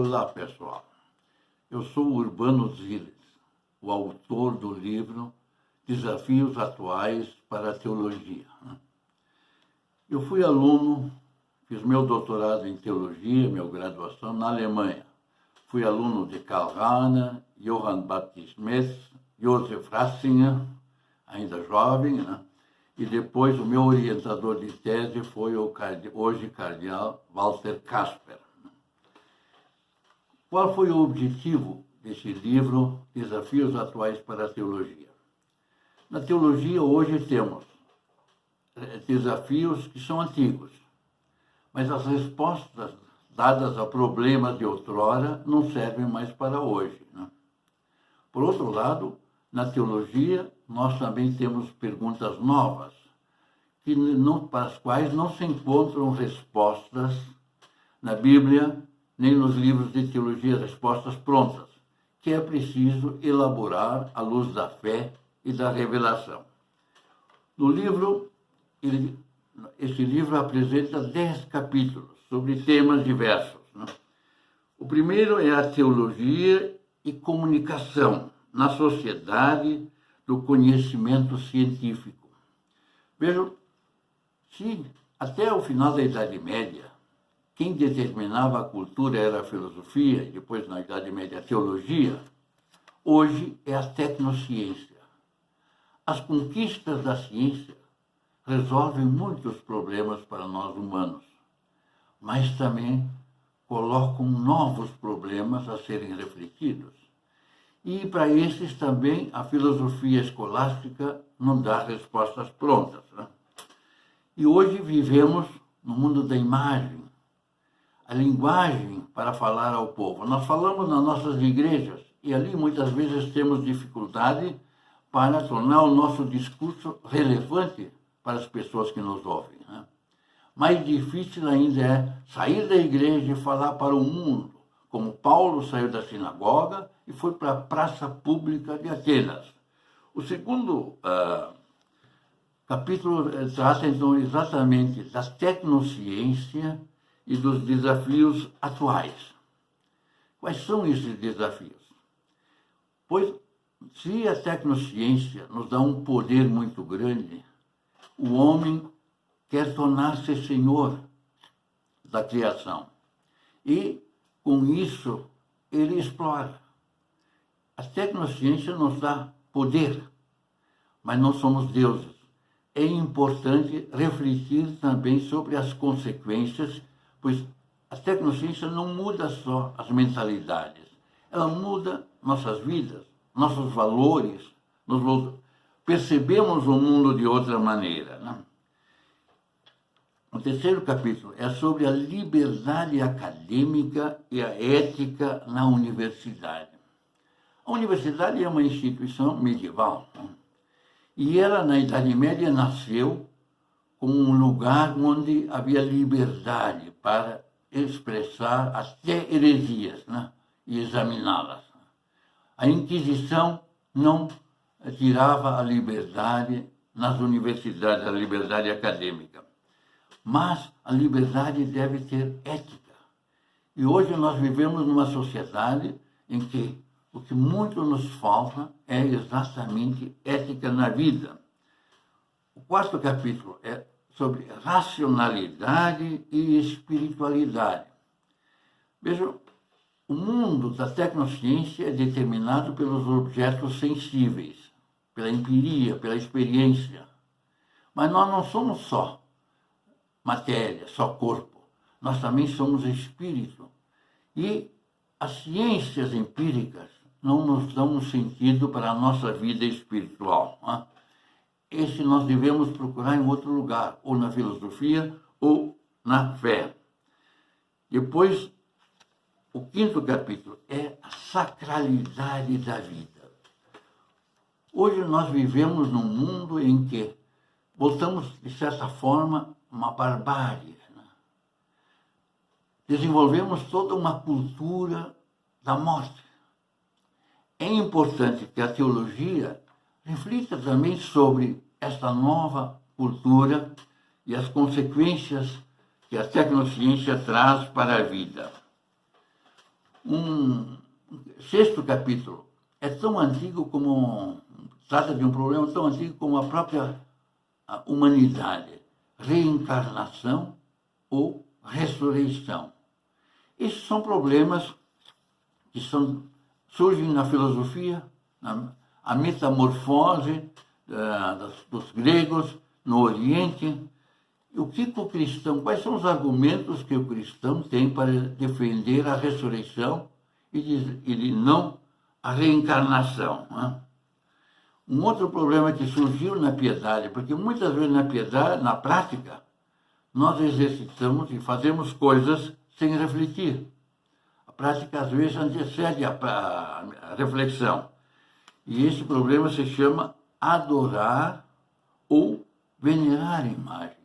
Olá, pessoal. Eu sou Urbano Ziles, o autor do livro Desafios Atuais para a Teologia. Eu fui aluno, fiz meu doutorado em teologia, minha graduação na Alemanha. Fui aluno de Karl Rahner, Johann Baptist Metz, Joseph Ratzinger, ainda jovem, E depois o meu orientador de tese foi o hoje cardeal Walter Kasper. Qual foi o objetivo desse livro, Desafios Atuais para a Teologia? Na teologia, hoje temos desafios que são antigos, mas as respostas dadas a problemas de outrora não servem mais para hoje. Por outro lado, na teologia, nós também temos perguntas novas, para as quais não se encontram respostas na Bíblia, nem nos livros de teologia, respostas prontas, que é preciso elaborar à luz da fé e da revelação. No livro, esse livro apresenta 10 capítulos sobre temas diversos. O primeiro é a teologia e comunicação na sociedade do conhecimento científico. Vejam, se até o final da Idade Média, quem determinava a cultura era a filosofia, e depois na Idade Média a teologia, hoje é a tecnociência. As conquistas da ciência resolvem muitos problemas para nós humanos, mas também colocam novos problemas a serem refletidos. E para esses também a filosofia escolástica não dá respostas prontas. E hoje vivemos no mundo da imagem, a linguagem para falar ao povo. Nós falamos nas nossas igrejas e ali muitas vezes temos dificuldade para tornar o nosso discurso relevante para as pessoas que nos ouvem. Mais difícil ainda é sair da igreja e falar para o mundo, como Paulo saiu da sinagoga e foi para a praça pública de Atenas. O segundo capítulo trata então exatamente da tecnociência e dos desafios atuais. Quais são esses desafios? Pois, se a tecnociência nos dá um poder muito grande, o homem quer tornar-se senhor da criação. E, com isso, ele explora. A tecnociência nos dá poder, mas não somos deuses. É importante refletir também sobre as consequências, pois a tecnociência não muda só as mentalidades, ela muda nossas vidas, nossos valores, percebemos o mundo de outra maneira. O terceiro capítulo é sobre a liberdade acadêmica e a ética na universidade. A universidade é uma instituição medieval, e ela, na Idade Média, nasceu como um lugar onde havia liberdade para expressar até heresias, e examiná-las. A Inquisição não tirava a liberdade nas universidades, a liberdade acadêmica. Mas a liberdade deve ter ética. E hoje nós vivemos numa sociedade em que o que muito nos falta é exatamente ética na vida. O quarto capítulo é sobre racionalidade e espiritualidade. Vejam, o mundo da tecnociência é determinado pelos objetos sensíveis, pela empiria, pela experiência. Mas nós não somos só matéria, só corpo. Nós também somos espírito. E as ciências empíricas não nos dão um sentido para a nossa vida espiritual. Esse nós devemos procurar em outro lugar, ou na filosofia, ou na fé. Depois, o quinto capítulo é a sacralidade da vida. Hoje nós vivemos num mundo em que voltamos, de certa forma, uma barbárie. Desenvolvemos toda uma cultura da morte. É importante que a teologia reflita também sobre esta nova cultura e as consequências que a tecnociência traz para a vida. Um sexto capítulo é tão antigo como... Trata de um problema tão antigo como a própria humanidade. Reencarnação ou ressurreição. Esses são problemas que surgem na filosofia, a metamorfose dos gregos no Oriente. Quais são os argumentos que o cristão tem para defender a ressurreição e de não a reencarnação? Né? Um outro problema que surgiu na piedade, porque muitas vezes na piedade, na prática, nós exercitamos e fazemos coisas sem refletir. A prática, às vezes, antecede a reflexão. E esse problema se chama adorar ou venerar imagens.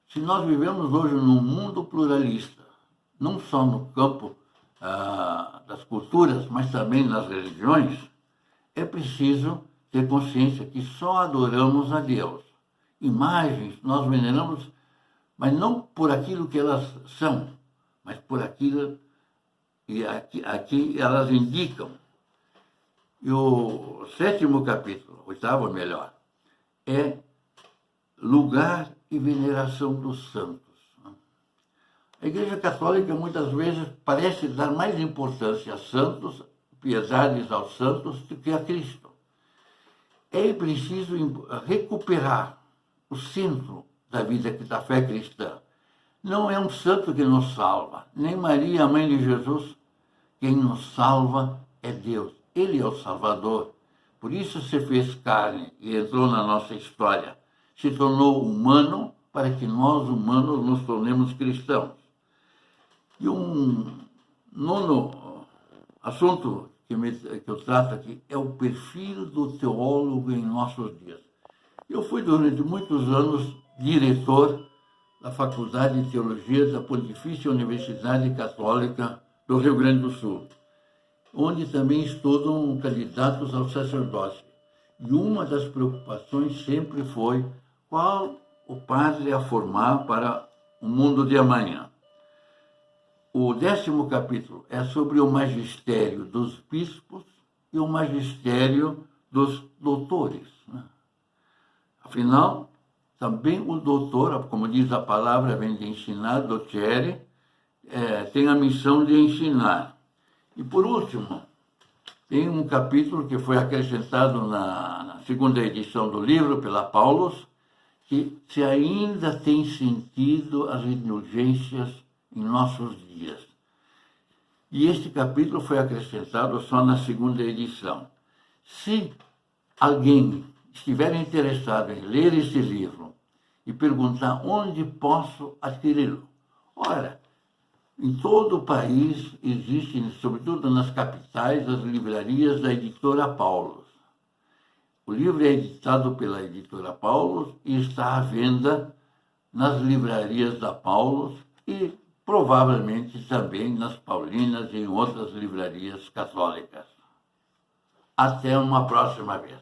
Se nós vivemos hoje num mundo pluralista, não só no campo das culturas, mas também nas religiões, é preciso ter consciência que só adoramos a Deus. Imagens nós veneramos, mas não por aquilo que elas são, mas por aquilo que aqui elas indicam. E o sétimo capítulo, oitavo melhor, é lugar e veneração dos santos. A Igreja Católica muitas vezes parece dar mais importância a santos, piedades aos santos, do que a Cristo. É preciso recuperar o centro da vida da fé cristã. Não é um santo que nos salva, nem Maria, a mãe de Jesus. Quem nos salva é Deus. Ele é o Salvador. Por isso se fez carne e entrou na nossa história. Se tornou humano para que nós, humanos, nos tornemos cristãos. E um nono assunto que eu trato aqui é o perfil do teólogo em nossos dias. Eu fui durante muitos anos diretor da Faculdade de Teologia da Pontifícia Universidade Católica do Rio Grande do Sul, onde também estudam candidatos ao sacerdócio. E uma das preocupações sempre foi qual o padre a formar para o mundo de amanhã. O 10º capítulo é sobre o magistério dos bispos e o magistério dos doutores. Né? Afinal, também o doutor, como diz a palavra, vem de ensinar, docere, tem a missão de ensinar. E por último, tem um capítulo que foi acrescentado na segunda edição do livro pela Paulus, que se ainda tem sentido as indulgências em nossos dias. E este capítulo foi acrescentado só na segunda edição. Se alguém estiver interessado em ler esse livro e perguntar onde posso adquiri-lo, ora, em todo o país existem, sobretudo nas capitais, as livrarias da editora Paulus. O livro é editado pela editora Paulus e está à venda nas livrarias da Paulus e provavelmente também nas Paulinas e em outras livrarias católicas. Até uma próxima vez.